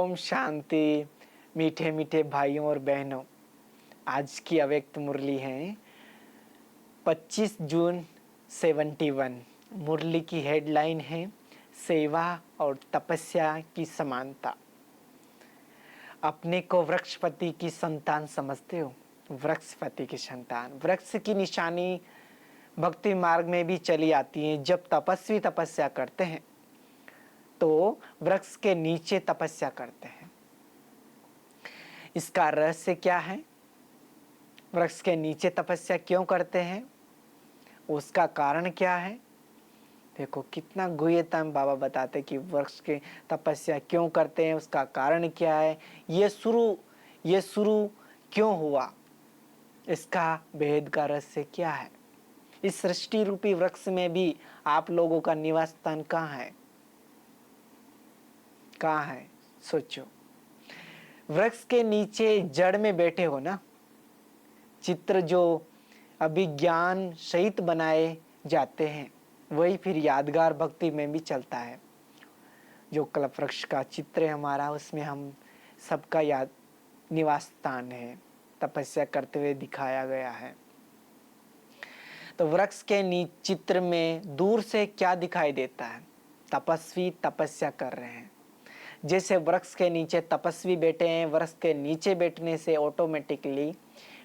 ओम शांति। मीठे मीठे भाइयों और बहनों, आज की अव्यक्त मुरली है 25 जून 71। मुरली की हेडलाइन है सेवा और तपस्या की समानता। अपने को वृक्षपति की संतान समझते हो? वृक्षपति की संतान, वृक्ष की निशानी भक्ति मार्ग में भी चली आती है। जब तपस्वी तपस्या करते हैं तो वृक्ष के नीचे तपस्या करते हैं। इसका रहस्य क्या है? वृक्ष के नीचे तपस्या क्यों करते हैं? उसका कारण क्या है? देखो कितना गुह्यता में बाबा बताते कि वृक्ष के तपस्या क्यों करते हैं, उसका कारण क्या है, ये शुरू क्यों हुआ, इसका भेद का रहस्य क्या है। इस सृष्टि रूपी वृक्ष में भी आप लोगों का निवास स्थान कहाँ है? कहाँ है? सोचो। वृक्ष के नीचे जड़ में बैठे हो ना। चित्र जो अभिज्ञान सहित बनाए जाते हैं वही फिर यादगार भक्ति में भी चलता है। जो कल्प वृक्ष का चित्र है हमारा, उसमें हम सबका याद निवास स्थान है, तपस्या करते हुए दिखाया गया है। तो वृक्ष के चित्र में दूर से क्या दिखाई देता है? तपस्वी तपस्या कर रहे हैं। जैसे वृक्ष के नीचे तपस्वी बैठे हैं, वृक्ष के नीचे बैठने से ऑटोमेटिकली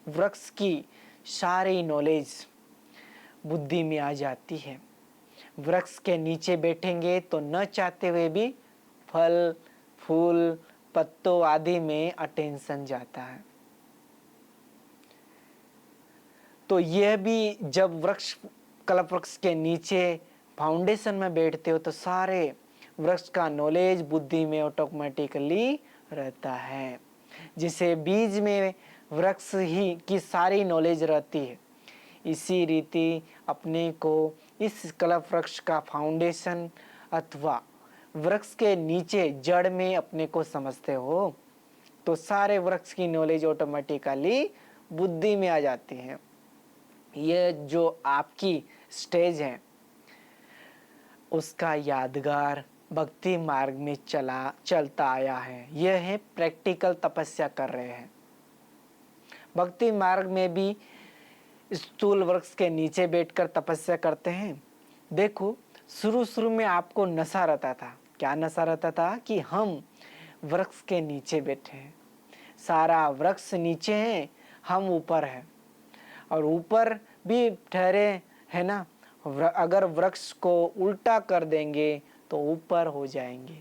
वृक्ष की सारी नॉलेज बुद्धि में आ जाती है। वृक्ष के नीचे बैठेंगे तो न चाहते हुए भी फल फूल पत्तों आदि में अटेंशन जाता है। तो यह भी जब कल्प वृक्ष के नीचे फाउंडेशन में बैठते हो तो सारे वृक्ष का नॉलेज बुद्धि में ऑटोमेटिकली रहता है। जिसे बीज में वृक्ष ही की सारी नॉलेज रहती है, इसी रीति अपने को इस कल्प वृक्ष का फाउंडेशन अथवा वृक्ष के नीचे जड़ में अपने को समझते हो तो सारे वृक्ष की नॉलेज ऑटोमेटिकली बुद्धि में आ जाती है। यह जो आपकी स्टेज है उसका यादगार भक्ति मार्ग में चलता आया है। यह है प्रैक्टिकल तपस्या कर रहे हैं। भक्ति मार्ग में भी स्थूल वृक्ष के नीचे बैठकर तपस्या करते हैं। देखो शुरू में आपको नशा रहता था। क्या नशा रहता था? कि हम वृक्ष के नीचे बैठे हैं, सारा वृक्ष नीचे है, हम ऊपर है और ऊपर भी ठहरे है ना। अगर वृक्ष को उल्टा कर देंगे तो ऊपर हो जाएंगे।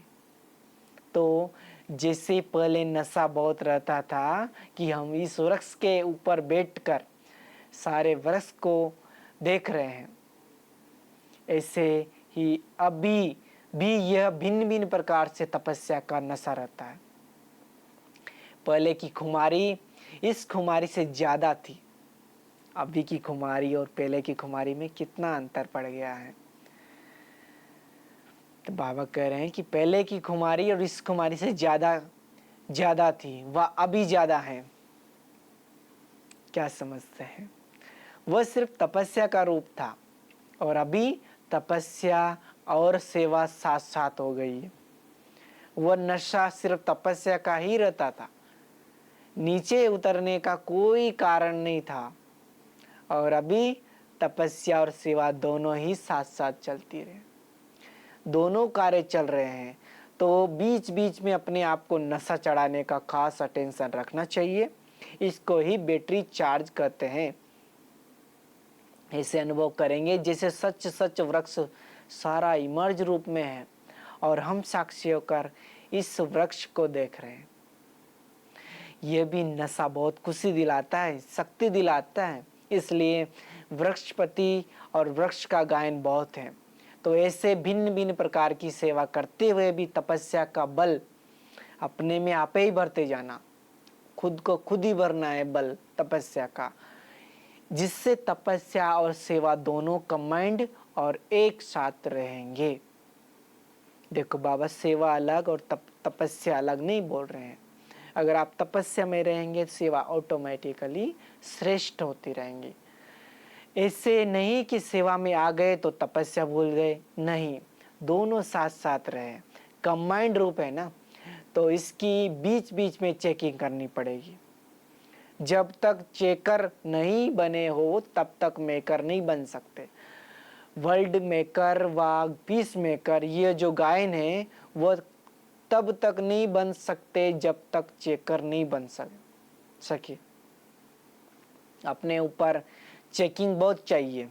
तो जैसे पहले नशा बहुत रहता था कि हम इस वृक्ष के ऊपर बैठकर सारे वृक्ष को देख रहे हैं, ऐसे ही अभी भी यह भिन्न भिन्न प्रकार से तपस्या का नशा रहता है। पहले की खुमारी इस खुमारी से ज्यादा थी। अभी की खुमारी और पहले की खुमारी में कितना अंतर पड़ गया है। तो बाबा कह रहे हैं कि पहले की खुमारी और इस खुमारी से ज्यादा थी, वह अभी ज्यादा है। क्या समझते हैं? वह सिर्फ तपस्या का रूप था और अभी तपस्या और सेवा साथ साथ हो गई है। वह नशा सिर्फ तपस्या का ही रहता था, नीचे उतरने का कोई कारण नहीं था। और अभी तपस्या और सेवा दोनों ही साथ साथ चलती रहे, दोनों कार्य चल रहे हैं। तो बीच बीच में अपने आप को नशा चढ़ाने का खास अटेंशन रखना चाहिए। इसको ही बैटरी चार्ज करते हैं। ऐसे अनुभव करेंगे जैसे सच सच वृक्ष सारा इमर्ज रूप में है और हम साक्षी होकर इस वृक्ष को देख रहे हैं। यह भी नशा बहुत खुशी दिलाता है, शक्ति दिलाता है। इसलिए वृक्षपति और वृक्ष का गायन बहुत है। तो ऐसे भिन्न भिन्न प्रकार की सेवा करते हुए भी तपस्या का बल अपने में आपे ही भरते जाना, खुद को खुद ही भरना है बल तपस्या का, जिससे तपस्या और सेवा दोनों कंबाइंड और एक साथ रहेंगे। देखो बाबा सेवा अलग और तपस्या अलग नहीं बोल रहे हैं। अगर आप तपस्या में रहेंगे सेवा ऑटोमेटिकली श्रेष्ठ होती रहेंगी। ऐसे नहीं कि सेवा में आ गए तो तपस्या भूल गए, नहीं, दोनों साथ साथ रहे, कंबाइंड रूप है ना। तो इसकी बीच बीच में चेकिंग करनी पड़ेगी। जब तक चेकर नहीं बने हो तब तक मेकर नहीं बन सकते। वर्ल्ड मेकर व पीस मेकर ये जो गायन है वो तब तक नहीं बन सकते जब तक चेकर नहीं बन सके। अपने ऊपर चेकिंग बहुत चाहिए,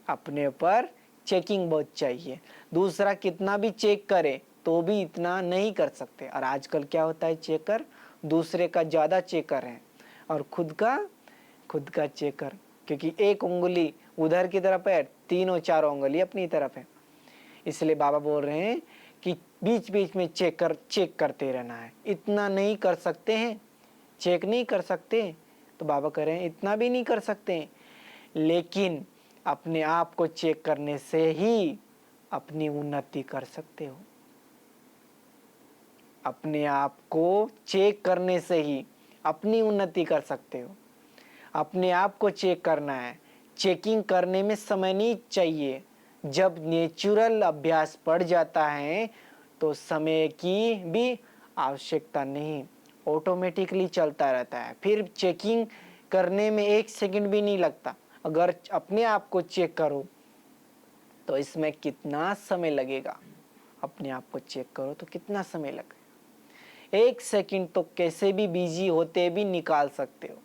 अपने ऊपर चेकिंग बहुत चाहिए। दूसरा कितना भी चेक करे तो भी इतना नहीं कर सकते। और आजकल क्या होता है, चेकर दूसरे का ज़्यादा चेकर है और खुद का चेकर, क्योंकि एक उंगली उधर की तरफ है, तीनों चारों उंगली अपनी तरफ है। इसलिए बाबा बोल रहे हैं कि बीच बीच में चेक करते रहना है। इतना नहीं कर सकते हैं, चेक नहीं कर सकते, तो बाबा कह रहे हैं इतना भी नहीं कर सकते, लेकिन अपने आप को चेक करने से ही अपनी उन्नति कर सकते हो। अपने आप को चेक करने से ही अपनी उन्नति कर सकते हो। अपने आप को चेक करना है, चेकिंग करने में समय नहीं चाहिए। जब नेचुरल अभ्यास पड़ जाता है तो समय की भी आवश्यकता नहीं, ऑटोमेटिकली चलता रहता है। फिर चेकिंग करने में 1 सेकंड भी नहीं लगता। अगर अपने आप को चेक करो तो इसमें कितना समय लगेगा, अपने आप को चेक करो तो कितना समय लगेगा। 1 सेकंड तो कैसे भी बिजी होते भी निकाल सकते हो।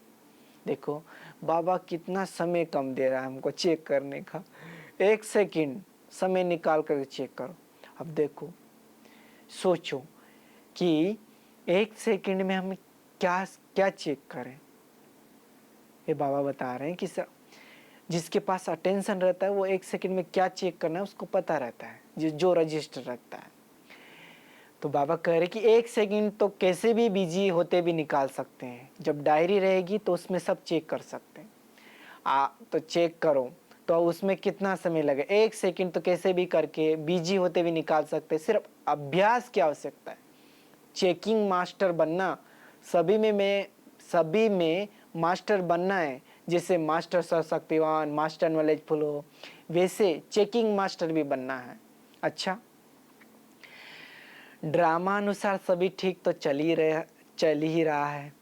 देखो बाबा कितना समय कम दे रहा है हमको चेक करने का। 1 सेकंड समय निकाल कर चेक करो। अब देखो, सोचो कि 1 सेकंड में हम क्या क्या चेक करें। ये बाबा बता रहे हैं कि जिसके पास अटेंशन रहता है वो 1 सेकंड में क्या चेक करना है उसको पता रहता है, जो रजिस्टर रखता है। तो बाबा कह रहे कि 1 सेकंड तो कैसे भी बिजी होते भी निकाल सकते हैं। जब डायरी रहेगी तो उसमें सब चेक कर सकते हैं। तो चेक करो तो उसमें कितना समय लगे। 1 सेकंड तो कैसे भी करके बिजी होते भी निकाल सकते हैं। सिर्फ अभ्यास की आवश्यकता है। चेकिंग मास्टर बनना, सभी में मास्टर बनना है। जैसे मास्टर सर्वशक्तिवान, मास्टर नॉलेजफुल हो, वैसे चेकिंग मास्टर भी बनना है। अच्छा, ड्रामा अनुसार सभी ठीक तो चल ही रहा है,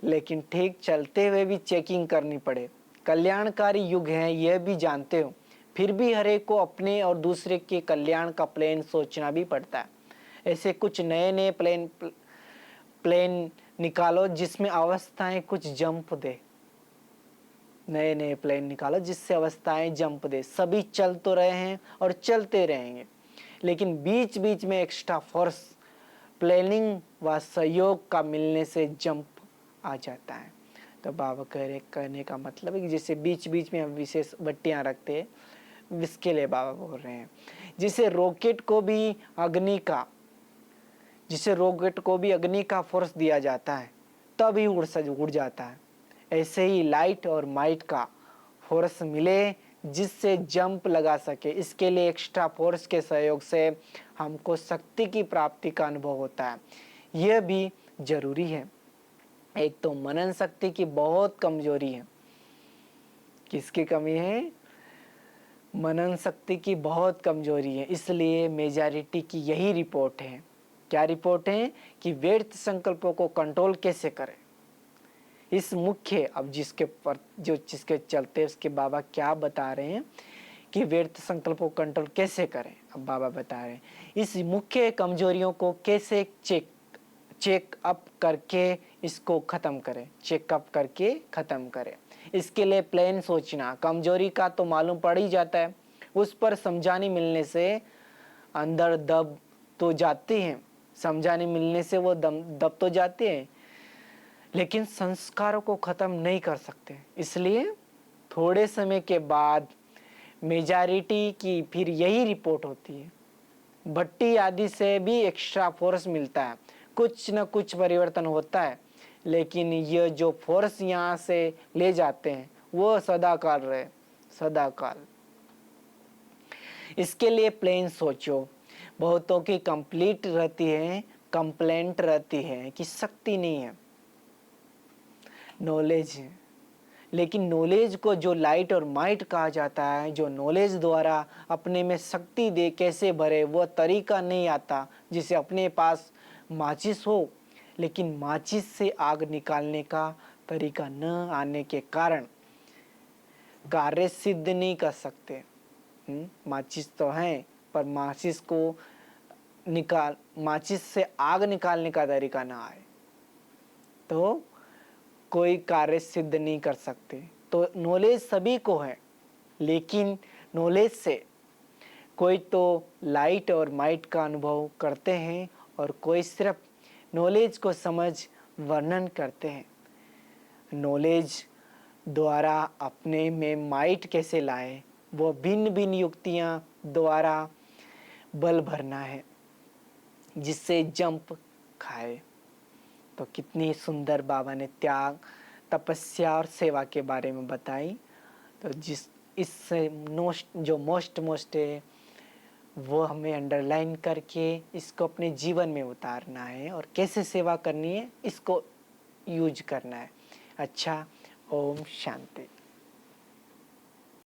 लेकिन ठीक चलते हुए भी चेकिंग करनी पड़े। कल्याणकारी युग है, यह भी जानते हो, फिर भी हर एक को अपने और दूसरे के कल्याण का प्लान सोचना भी पड़ता है। ऐसे कुछ नए प्लान निकालो जिसमें अवस्थाएं कुछ जंप दे। नए प्लान निकालो जिससे अवस्थाएं जंप दे। सभी चल तो रहे हैं और चलते रहेंगे, लेकिन बीच बीच में एक्स्ट्रा फोर्स, प्लानिंग व सहयोग का मिलने से जंप आ जाता है। तो बाबा कहने का मतलब है कि जैसे बीच बीच में हम विशेष बट्टियां रखते हैं, इसके लिए बाबा बोल रहे हैं। जिसे रॉकेट को भी अग्नि का फोर्स दिया जाता है तब ही उड़ जाता है। ऐसे ही लाइट और माइट का फोर्स मिले जिससे जंप लगा सके। इसके लिए एक्स्ट्रा फोर्स के सहयोग से हमको शक्ति की प्राप्ति का अनुभव होता है। यह भी जरूरी है। एक तो मनन शक्ति की बहुत कमजोरी है। किसकी कमी है? मनन शक्ति की बहुत कमजोरी है। इसलिए मेजॉरिटी की यही रिपोर्ट है। क्या रिपोर्ट है? कि व्यर्थ संकल्पों को कंट्रोल कैसे करें। इस मुख्य, अब जिसके चलते उसके बाबा क्या बता रहे हैं कि व्यर्थ संकल्पों को कंट्रोल कैसे करें। अब बाबा बता रहे हैं इस मुख्य कमजोरियों को कैसे चेकअप करके इसको खत्म करें, चेकअप करके खत्म करें। इसके लिए प्लान सोचना। कमजोरी का तो मालूम पड़ ही जाता है, उस पर समझाने मिलने से अंदर दब तो जाते हैं, समझाने मिलने से वो दब तो जाते हैं, लेकिन संस्कारों को खत्म नहीं कर सकते। इसलिए थोड़े समय के बाद मेजॉरिटी की फिर यही रिपोर्ट होती है। भट्टी आदि से भी एक्स्ट्रा फोर्स मिलता है, कुछ न कुछ परिवर्तन होता है, लेकिन ये जो फोर्स यहाँ से ले जाते हैं वो सदाकाल रहे, सदाकाल। इसके लिए प्लेन सोचो। बहुतों की कंप्लेंट रहती है कि शक्ति नहीं है, नॉलेज है। लेकिन नॉलेज को जो लाइट और माइट कहा जाता है, जो नॉलेज द्वारा अपने में शक्ति दे कैसे भरे, वो तरीका नहीं आता जिसे अपने पास माचिस हो, लेकिन माचिस से आग निकालने का तरीका न आने के कारण कार्य सिद्ध नहीं कर सकते। माचिस तो है, पर माचिस से आग निकालने का तरीका ना आए तो कोई कार्य सिद्ध नहीं कर सकते। तो नॉलेज सभी को है, लेकिन नॉलेज से कोई तो लाइट और माइट का अनुभव करते हैं और कोई सिर्फ नॉलेज को समझ वर्णन करते हैं। नॉलेज द्वारा अपने में माइट कैसे लाए, वो भिन्न भिन्न युक्तियां द्वारा बल भरना है जिससे जंप खाए। तो कितनी सुंदर बाबा ने त्याग, तपस्या और सेवा के बारे में बताई। तो इससे जो मोस्ट है वो हमें अंडरलाइन करके इसको अपने जीवन में उतारना है और कैसे सेवा करनी है इसको यूज करना है। अच्छा, ओम शांति।